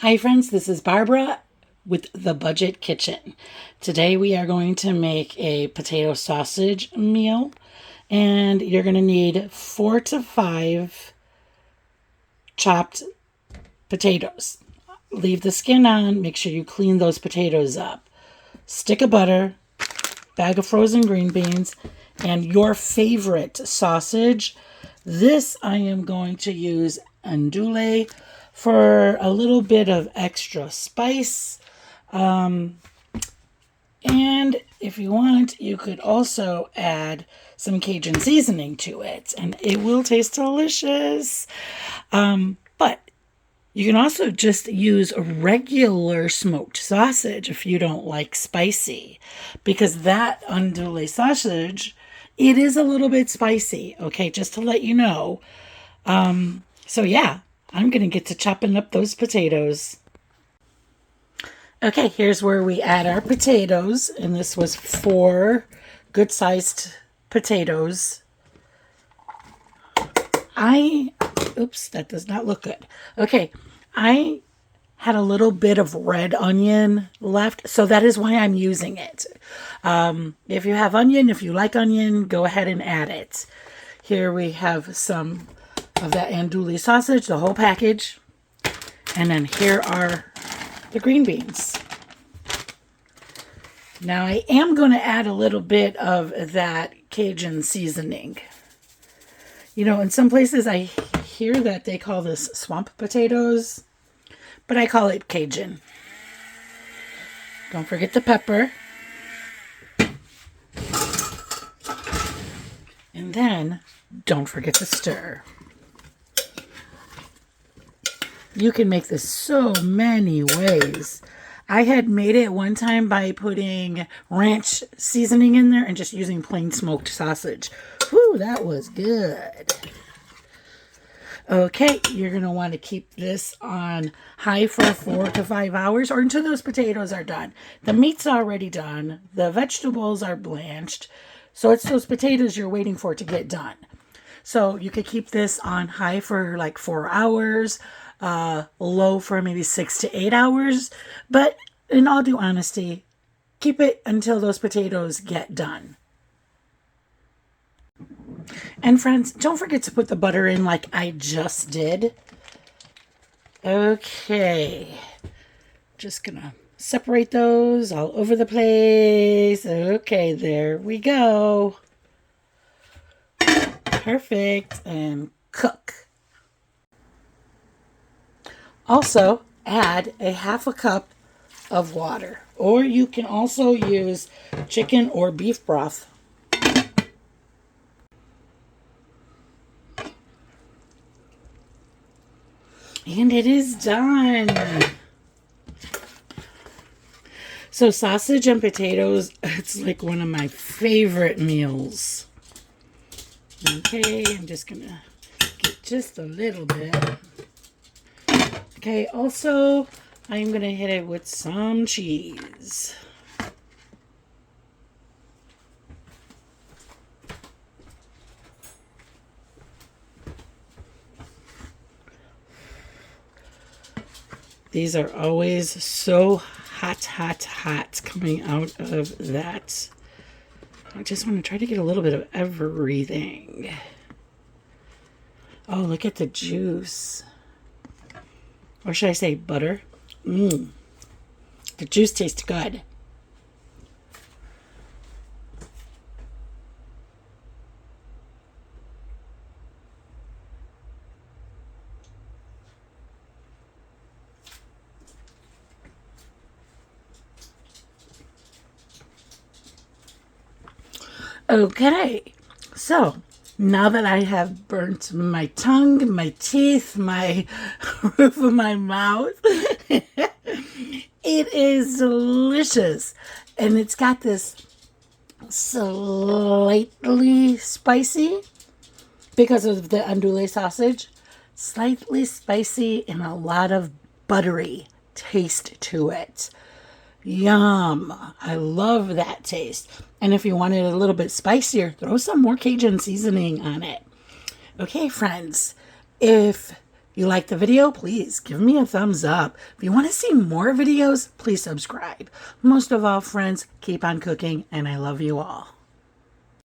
Hi friends, this is Barbara with The Budget Kitchen. Today we are going to make a potato sausage meal, and you're going to need 4 to 5 chopped potatoes. Leave the skin on, make sure you clean those potatoes up. Stick of butter, bag of frozen green beans, and your favorite sausage. This I am going to use Andouille for a little bit of extra spice. And if you want, you could also add some Cajun seasoning to it, and it will taste delicious. But you can also just use a regular smoked sausage if you don't like spicy, because that Andouille sausage, it is a little bit spicy, okay, just to let you know. So yeah, I'm going to get to chopping up those potatoes. Okay, here's where we add our potatoes, and this was 4 good-sized potatoes. Oops, that does not look good. Okay, I had a little bit of red onion left, so that is why I'm using it. If you have onion, if you like onion, go ahead and add it. Here we have some of that andouille sausage, the whole package. And then here are the green beans. Now I am going to add a little bit of that Cajun seasoning. You know, in some places I hear that they call this swamp potatoes, but I call it Cajun. Don't forget the pepper. And then don't forget to stir. You can make this so many ways. I had made it one time by putting ranch seasoning in there and just using plain smoked sausage. Whew, that was good. Okay, you're going to want to keep this on high for 4 to 5 hours or until those potatoes are done. The meat's already done. The vegetables are blanched. So it's those potatoes you're waiting for to get done. So you could keep this on high for like 4 hours. Low for maybe 6 to 8 hours, but in all due honesty, keep it until those potatoes get done. And friends, don't forget to put the butter in like I just did. Okay, just gonna separate those all over the place. Okay, there we go. Perfect, and cook. Also, add a half a cup of water, or you can also use chicken or beef broth. And it is done. So sausage and potatoes, it's like one of my favorite meals. Okay, I'm just gonna get just a little bit. Okay, also, I'm going to hit it with some cheese. These are always so hot, hot, hot coming out of that. I just want to try to get a little bit of everything. Oh, look at the juice. Or should I say butter? The juice tastes good. Okay, so now that I have burnt my tongue, my teeth, my roof of my mouth, it is delicious. And it's got this slightly spicy because of the andouille sausage. Slightly spicy and a lot of buttery taste to it. Yum. I love that taste. And if you want it a little bit spicier, throw some more Cajun seasoning on it. Okay, friends, if you like the video, please give me a thumbs up. If you want to see more videos, please subscribe. Most of all, friends, keep on cooking, and I love you all.